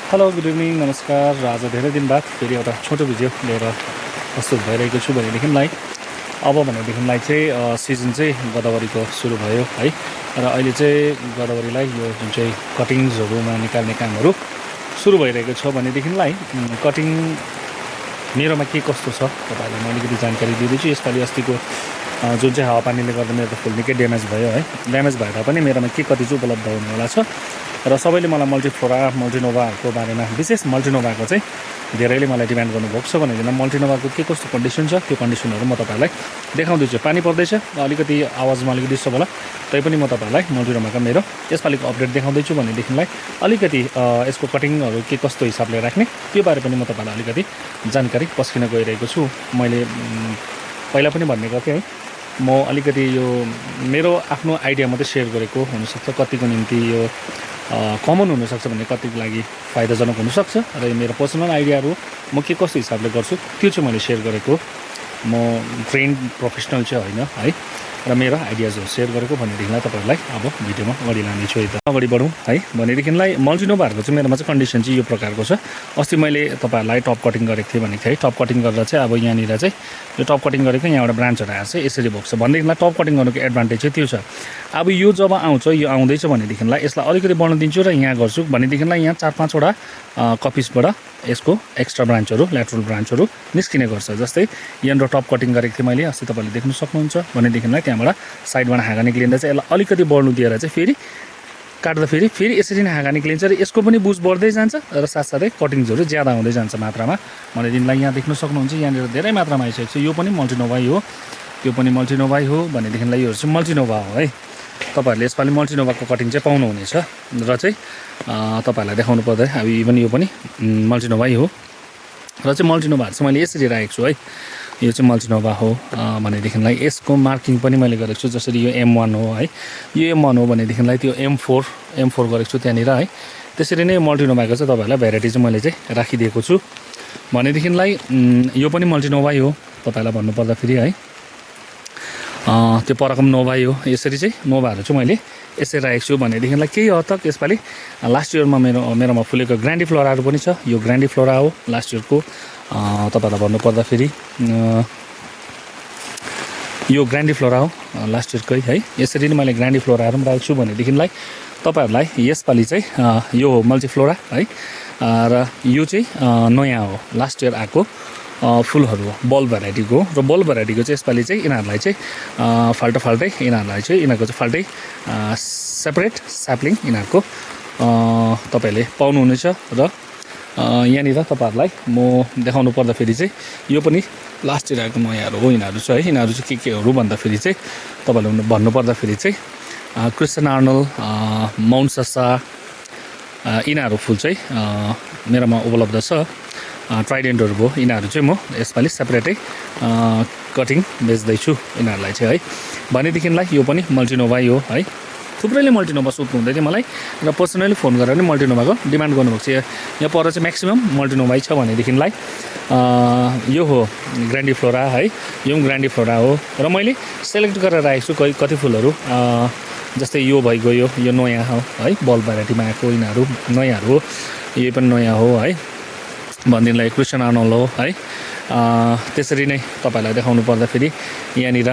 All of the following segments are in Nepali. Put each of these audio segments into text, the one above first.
हेलो गुड इभिनिङ नमस्कार। आज धेरै दिन बाद फेरि एउटा छोटो भिडियो लिएर प्रस्तुत भइरहेको छु भनेदेखिलाई अब भनेदेखिलाई चाहिँ सिजन चाहिँ गोदावरीको सुरु भयो है। र अहिले चाहिँ गोदावरीलाई यो जुन चाहिँ कटिङ्सहरूमा निकाल्ने कामहरू सुरु भइरहेको छ भनेदेखिलाई कटिङ मेरोमा के कस्तो छ तपाईँहरूलाई म अलिकति जानकारी दिँदैछु। यसपालि अस्तिको जुन चाहिँ हावापानीले गर्दा मेरो त फुल निकै ड्यामेज भयो है। ड्यामेज भएर पनि मेरोमा के कति चाहिँ उपलब्ध हुनेवाला छ र सबैले मलाई मल्टिफ्लोरा मल्टिनोभाहरूको बारेमा विशेष मल्टिनोभाको चाहिँ धेरैले मलाई डिमान्ड गर्नुभएको छ भनेदेखि मल्टिनोभाको के कस्तो कन्डिसन छ त्यो कन्डिसनहरू म तपाईँलाई देखाउँदैछु। पानी पर्दैछ अलिकति आवाजमा अलिकति डिस्टर्ब होला तैपनि म तपाईँलाई मल्टिनोभाको मेरो यसपालिको अपडेट देखाउँदैछु भनेदेखिलाई अलिकति यसको कटिङहरू के कस्तो हिसाबले राख्ने त्यो बारे पनि म तपाईँलाई अलिकति जानकारी पस्किन गइरहेको छु। मैले पहिला पनि भन्ने गर्थेँ है, म अलिकति यो मेरो आफ्नो आइडिया मात्रै सेयर गरेको हुनसक्छ, कतिको निम्ति यो कमन हुनसक्छ भने कतिको लागि फाइदाजनक हुनसक्छ र यो मेरो पर्सनल आइडियाहरू म के कस्तो हिसाबले गर्छु त्यो चाहिँ मैले सेयर गरेको। म ट्रेन्ड प्रोफेसनल चाहिँ होइन है र मेरो आइडियाजहरू सेयर गरेको भनेदेखिलाई तपाईँहरूलाई अब भिडियोमा अगाडि लानेछु है। त अगाडि बढौँ है भनेदेखिलाई मल्टिनोभाहरूको चाहिँ मेरोमा चाहिँ कन्डिसन चाहिँ यो प्रकारको छ। अस्ति मैले तपाईँहरूलाई टप कटिङ गरेको थिएँ भनेको थिएँ है। टप कटिङ गरेर चाहिँ अब यहाँनिर चाहिँ यो टप कटिङ गरेको यहाँबाट ब्रान्चहरू आएर चाहिँ यसरी भएको छ भनेदेखिलाई टप कटिङ गर्नुको एडभान्टेज चाहिँ त्यो छ। अब यो जब आउँछ यो आउँदैछ भनेदेखिलाई यसलाई अलिकति बढ्न दिन्छु र यहाँ गर्छु भनेदेखिलाई यहाँ 4-5वटा कपिसबाट यसको एक्स्ट्रा ब्रान्चहरू ल्याटरल ब्रान्चहरू निस्किने गर्छ। जस्तै यहाँनिर टप कटिङ गरेको थिएँ मैले अस्ति तपाईँले देख्न सक्नुहुन्छ भनेदेखिलाई त्यहाँबाट साइडबाट हाँगा निक्लिँदा चाहिँ यसलाई अलिकति बढ्नु दिएर चाहिँ फेरि काट्दा फेरि यसरी नै हाँगा निक्लिन्छ र यसको पनि बुझ बढ्दै जान्छ र साथसाथै कटिङ्सहरू ज्यादा हुँदै जान्छ मात्रामा भनेदेखिलाई यहाँ देख्न सक्नुहुन्छ यहाँनिर धेरै मात्रामा आइसकेको छ। यो पनि मल्टिनोभा हो, त्यो पनि मल्टिनोभा हो भनेदेखिलाई योहरू चाहिँ मल्टिनोभा हो है। तपाईँहरूले यसपालि मल्टिनोभाको कटिङ चाहिँ पाउनुहुनेछ र चाहिँ तपाईँहरूलाई देखाउनु पर्दा अब इभन यो पनि मल्टिनोभा हो र चाहिँ मल्टिनोभाहरू चाहिँ मैले यसरी राखेको छु है। यो चाहिँ मल्टिनोभा हो भनेदेखिलाई यसको मार्किङ पनि मैले गरेको छु। जसरी यो M1 हो है, यो M1 हो भनेदेखिलाई त्यो M4 गरेको छु त्यहाँनिर है। त्यसरी नै मल्टिनोभाको चाहिँ तपाईँहरूलाई भेराइटी चाहिँ मैले चाहिँ राखिदिएको छु भनेदेखिलाई यो पनि मल्टिनोभा हो तपाईँलाई भन्नुपर्दा फेरि है। त्यो परकम नोभा हो। यसरी चाहिँ नोभाहरू चाहिँ मैले यसरी राखेको छु भनेदेखिलाई केही हद तक यसपालि लास्ट इयरमा मेरोमा फुलेको ग्रान्डिफ्लोराहरू पनि छ। यो ग्रान्डिफ्लोरा हो लास्ट इयरको तपाईँलाई भन्नुपर्दा फेरि यो ग्रान्डिफ्लोरा हो लास्ट इयरकै है। यसरी नै मैले ग्रान्डिफ्लोराहरू पनि राखेको छु भनेदेखिलाई तपाईँहरूलाई यसपालि चाहिँ यो हो मल्टिफ्लोरा है र यो चाहिँ नयाँ हो लास्ट इयर आएको फुलहरू हो बल्ब भेराइटीको र बल्ब भेराइटीको चाहिँ यसपालि चाहिँ यिनीहरूलाई चाहिँ फाल्टै यिनीहरूको चाहिँ फाल्टै सेपरेट स्याप्लिङ यिनीहरूको तपाईँहरूले पाउनुहुनेछ। र यहाँनिर तपाईँहरूलाई म देखाउनु पर्दाखेरि चाहिँ यो पनि लास्ट इयर आएको नयाँहरू हो यिनीहरू चाहिँ है। यिनीहरू चाहिँ केहरू भन्दाखेरि चाहिँ तपाईँहरूले भन्नुपर्दाखेरि चाहिँ क्रिस्चियन आर्नल माउन्ट ससा यिनीहरू फुल चाहिँ मेरोमा उपलब्ध छ। ट्राइडेन्टहरू भयो यिनीहरू चाहिँ म यसपालि सेपरेटै कटिङ बेच्दैछु यिनीहरूलाई चाहिँ है। भनेदेखिलाई यो पनि मल्टिनोभा हो है। थुप्रैले मल्टिनोभा सोध्नु हुँदै थियो मलाई र पर्सनली फोन गरेर पनि मल्टिनोभाको डिमान्ड गर्नुभएको छ। यहाँ पर चाहिँ म्याक्सिमम् मल्टिनोभा छ भनेदेखिलाई यो हो ग्रान्डिफ्लोरा है, यो पनि ग्रान्डिफ्लोरा हो र मैले सेलेक्ट गरेर राखेको छु कति फुलहरू जस्तै यो भइगयो यो नयाँ हो है, बल्ब भेराइटीमा आएको यिनीहरू नयाँहरू हो। यो पनि नयाँ हो है भनिदिनलाई क्रिस्चियन आर्नल हो है। त्यसरी नै तपाईँलाई देखाउनु पर्दाखेरि यहाँनिर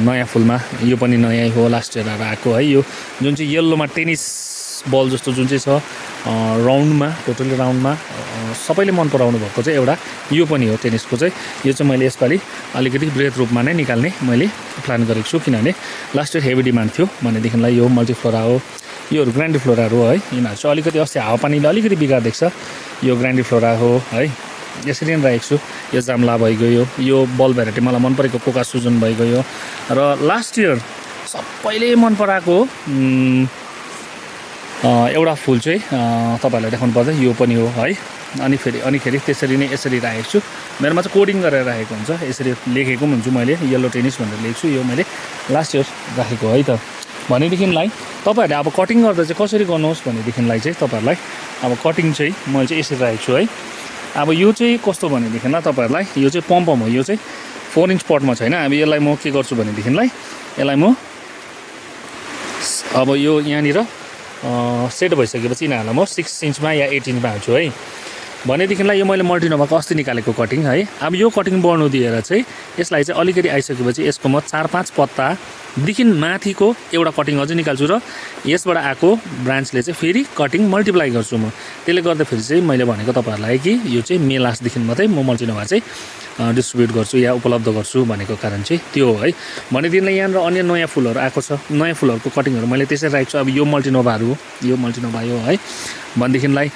नयाँ फुलमा यो पनि नयाँ हो लास्ट इयर आएको है। यो जुन चाहिँ येल्लोमा टेनिस बल जस्तो जुन चाहिँ छ राउन्डमा टोटली राउन्डमा सबैले मन पराउनु भएको चाहिँ एउटा यो पनि हो टेनिसको चाहिँ। यो चाहिँ मैले यसपालि अलिकति बृहत रूपमा नै निकाल्ने मैले प्लान गरेको छु किनभने लास्ट इयर हेभी डिमान्ड थियो भनेदेखिलाई यो मल्टिफ्लोरा हो। योहरू ग्रान्डिफ्लोराहरू हो है। यिनीहरू चाहिँ अलिकति अस्ति हावापानीले अलिकति बिगार देख्छ। यो ग्रान्डिफ्लोरा हो है। यसरी नै राखेको छु। यो जाम्ला भइगयो, यो बल भेराइटी मलाई मन परेको कोका सुजन भइगयो र लास्ट इयर सबैले मन पराएको एउटा फुल चाहिँ तपाईँहरूलाई देखाउनु पर्दा यो पनि हो है। अनिखेरि त्यसरी नै यसरी राखेको छु। मेरोमा चाहिँ कोडिङ गरेर राखेको हुन्छ, यसरी लेखेको पनि हुन्छु मैले येल्लो टेनिस भनेर लेख्छु। यो मैले लास्ट इयर राखेको है। त भनेदेखिलाई तपाईँहरूले अब कटिङ गर्दा चाहिँ कसरी गर्नुहोस् भनेदेखिलाई चाहिँ तपाईँहरूलाई अब कटिङ चाहिँ मैले चाहिँ यसरी राखेको छु है। अब यो चाहिँ कस्तो भनेदेखिलाई तपाईँहरूलाई यो चाहिँ पम्पम हो। यो चाहिँ 4 इन्च पटमा छैन। अब यसलाई म के गर्छु भनेदेखिलाई यसलाई म अब यो यहाँनिर सेट भइसकेपछि यिनीहरूलाई म 6 इन्चमा या 8 इन्चमा हाल्छु है। भनेदेखिलाई यो मैले मल्टिनोभाको अस्ति निकालेको कटिङ है। अब यो कटिङ बढ्नु दिएर चाहिँ यसलाई चाहिँ अलिकति आइसकेपछि यसको म 4-5 पत्तादेखि माथिको एउटा कटिङ अझै निकाल्छु र यसबाट आएको ब्रान्चले चाहिँ फेरि कटिङ मल्टिप्लाई गर्छु म। त्यसले गर्दाखेरि चाहिँ मैले भनेको तपाईँहरूलाई कि यो चाहिँ मे लास्टदेखि मात्रै म मल्टिनोभा चाहिँ डिस्ट्रिब्युट गर्छु या उपलब्ध गर्छु भनेको कारण चाहिँ त्यो हो है। भनेदेखिलाई यहाँनिर अन्य नयाँ फुलहरू आएको छ, नयाँ फुलहरूको कटिङहरू मैले त्यसरी राखेको छु। अब यो मल्टिनोभाहरू हो, यो मल्टिनोभा हो है। भनेदेखिलाई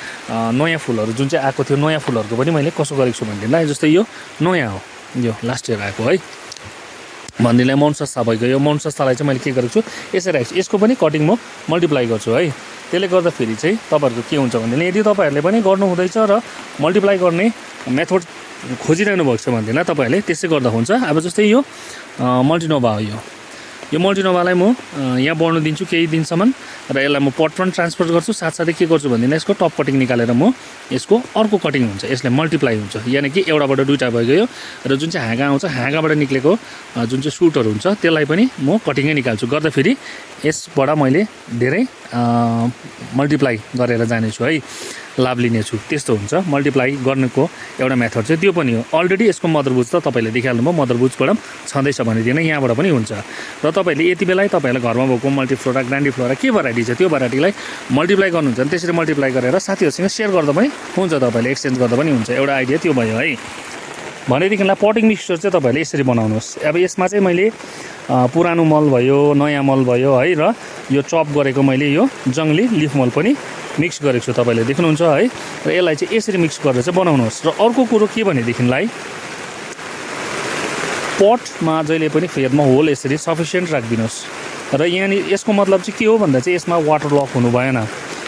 नयाँ फुलहरू जुन चाहिँ आएको थियो नयाँ फुलहरूको पनि मैले कसो गरेको छु भनेदेखिलाई जस्तै यो नयाँ हो, यो लास्ट इयर आएको है। भन्दिनलाई माउन्ट सस्ता भइगयो। यो माउन्ट सस्तालाई चाहिँ मैले के गरेको छु यसरी राखेको छु। यसको पनि कटिङ म मल्टिप्लाई गर्छु है। त्यसले गर्दाखेरि चाहिँ तपाईँहरूको के हुन्छ भनेदेखि यदि तपाईँहरूले पनि गर्नु हुँदैछ र मल्टिप्लाई गर्ने मेथड खोजिरहनु भएको छ भनेदेखि तपाईँहरूले त्यसै गर्दा हुन्छ। अब जस्तै यो मल्टिनोभा हो, यो मल्टिनोभालाई म यहाँ बढ्नु दिन्छु केही दिनसम्म र यसलाई म पट पनि ट्रान्सफर गर्छु। साथसाथै के गर्छु भनेदेखि यसको टप कटिङ निकालेर म यसको अर्को कटिङ हुन्छ, यसले मल्टिप्लाई हुन्छ। यानि कि एउटाबाट दुईवटा भइगयो र जुन चाहिँ हाँगा आउँछ हाँगाबाट निक्लेको जुन चाहिँ सुटहरू हुन्छ त्यसलाई पनि म कटिङै निकाल्छु। गर्दाखेरि यसबाट मैले धेरै मल्टिप्लाई गरेर जानेछु है, लाभ लिनेछु। त्यस्तो हुन्छ मल्टिप्लाई गर्नुको एउटा मेथड चाहिँ त्यो पनि हो। अलरेडी यसको मदरबुज त तपाईँले देखिहाल्नुभयो, मदरबुजबाट छँदैछ भनेदेखि यहाँबाट पनि हुन्छ। र तपाईँहरूले यति बेला तपाईँहरूले घरमा भएको मल्टिफ्लोरा ग्रान्डिफ्लोरा के भेराइटी छ त्यो भेराइटीलाई मल्टिप्लाई गर्नुहुन्छ भने त्यसरी मल्टिप्लाई गरेर साथीहरूसँग सेयर गर्दा पनि हुन्छ, तपाईँले एक्सचेन्ज गर्दा पनि हुन्छ। एउटा आइडिया त्यो भयो है। भनेदेखिलाई पटिङ मिक्सचर चाहिँ तपाईँहरूले यसरी बनाउनुहोस्। अब यसमा चाहिँ मैले पुरानो मल भयो, नयाँ मल भयो है, र यो चप गरेको मैले यो जङ्गली लिफ मल पनि मिक्स गरेको छु, तपाईँले देख्नुहुन्छ है। र यसलाई चाहिँ यसरी मिक्स गरेर चाहिँ बनाउनुहोस्। र अर्को कुरो के भनेदेखिलाई पटमा जहिले पनि फेदमा होल यसरी सफिसियन्ट राखिदिनुहोस्। र यहाँनिर यसको मतलब चाहिँ के हो भन्दा चाहिँ यसमा वाटर लक हुनु भएन।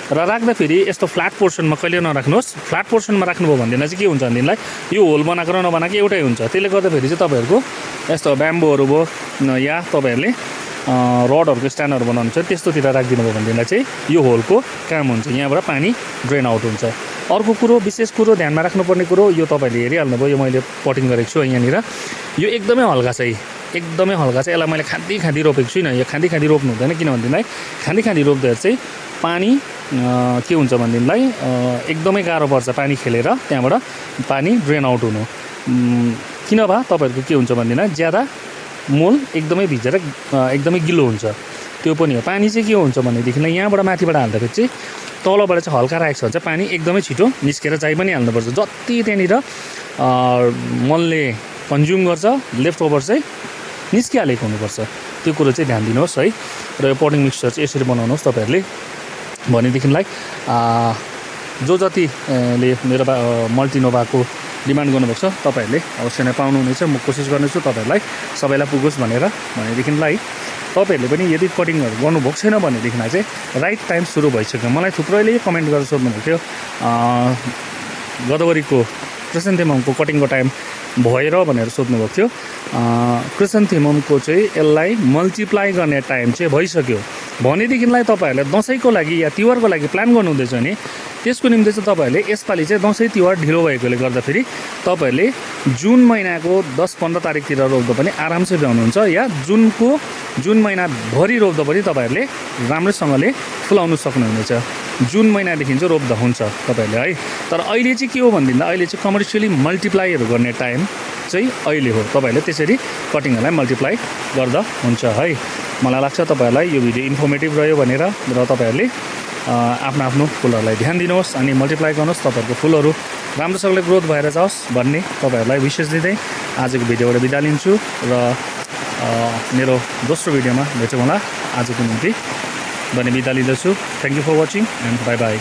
र राख्दाखेरि यस्तो फ्ल्याट पोर्सनमा कहिले नराख्नुहोस्। फ्ल्याट पोर्सनमा राख्नुभयो भनेदेखि चाहिँ के हुन्छ भनेदेखिलाई यो होल बनाएको र नबनाएको एउटै हुन्छ। त्यसले गर्दाखेरि चाहिँ तपाईँहरूको यस्तो ब्याम्बोहरू भयो या तपाईँहरूले रडहरूको स्ट्यान्डहरू बनाउनु छ त्यस्तोतिर राखिदिनु भयो भनेदेखिलाई चाहिँ यो होलको काम हुन्छ, यहाँबाट पानी ड्रेन आउट हुन्छ। अर्को कुरो विशेष कुरो ध्यानमा राख्नुपर्ने कुरो यो तपाईँले हेरिहाल्नुभयो, यो मैले पटिङ गरेको छु यहाँनिर। यो एकदमै हल्का छ, एकदमै हल्का छ। यसलाई मैले खाँदी रोपेको छुइनँ। यो खाँदी रोप्नु हुँदैन, किन भनेदेखिलाई खाँदी रोप्दाखेरि चाहिँ पानी के हुन्छ भनेदेखिलाई एकदमै गाह्रो पर्छ पानी खेलेर त्यहाँबाट पानी ड्रेन आउट हुनु। किन भए तपाईँहरूको के हुन्छ भनेदेखिलाई ज्यादा मोल एकदमै भिजेर एकदमै गिलो हुन्छ, त्यो पनि हो। पानी चाहिँ के हुन्छ भनेदेखिलाई यहाँबाट माथिबाट हाल्दाखेरि चाहिँ तलबाट चाहिँ हल्का राखेको छ भने चाहिँ पानी एकदमै छिटो निस्केर चाहिँ पनि हाल्नुपर्छ। जति त्यहाँनिर मलले कन्ज्युम गर्छ लेफ्ट ओभर चाहिँ निस्किहालेको हुनुपर्छ, त्यो कुरो चाहिँ ध्यान दिनुहोस् है। र यो पटिङ मिक्सचर चाहिँ यसरी बनाउनुहोस् तपाईँहरूले। भनेदेखिलाई जो जतिले मेरो मल्टिनोभाको डिमान्ड गर्नुभएको छ तपाईँहरूले अवश्य नै पाउनुहुनेछ। म कोसिस गर्नेछु तपाईँहरूलाई सबैलाई पुगोस् भनेर। भनेदेखिलाई तपाईँहरूले पनि यदि कटिङहरू गर्नुभएको छैन भनेदेखिलाई चाहिँ राइट टाइम सुरु भइसक्यो। मलाई थुप्रैले कमेन्ट गरेर सोध्नुभएको थियो गदावरीको क्रिसेन्थेममको कटिङको टाइम भएर भनेर सोध्नुभएको थियो। क्रिसेन्थेममको चाहिँ यसलाई मल्टिप्लाई गर्ने टाइम चाहिँ भइसक्यो। भनेदेखिलाई तपाईँहरूले दसैँको लागि या तिहारको लागि प्लान गर्नुहुँदैछ भने त्यसको निम्ति चाहिँ तपाईँहरूले यसपालि चाहिँ दसैँ तिहार ढिलो भएकोले गर्दाखेरि तपाईँहरूले जुन महिनाको 10-15 तारिकतिर रोप्दा पनि आरामसे भ्याउनुहुन्छ, या जुन महिनाभरि रोप्दा पनि तपाईँहरूले राम्रैसँगले फुलाउनु सक्नुहुनेछ। जुन महिनादेखि चाहिँ रोप्दा हुन्छ तपाईँहरूले है। तर अहिले चाहिँ के हो भनेदेखि अहिले चाहिँ कमर्सियली मल्टिप्लाईहरू गर्ने टाइम चाहिँ अहिले हो। तपाईँहरूले त्यसरी कटिङहरूलाई मल्टिप्लाई गर्दा हुन्छ है। मलाई लाग्छ तपाईँहरूलाई यो भिडियो इन्फर्मेटिभ रह्यो भनेर, र तपाईँहरूले आफ्नो फुलहरूलाई ध्यान दिनुहोस् अनि मल्टिप्लाई गर्नुहोस्, तपाईँहरूको फुलहरू राम्रोसँगले ग्रोथ भएर जाओस् भन्ने तपाईँहरूलाई विशेष दिँदै आजको भिडियोबाट बिदा लिन्छु। र मेरो दोस्रो भिडियोमा भेटौँ होला आजको निम्ति भने बिदा लिँदछु। Thank you for watching and bye by.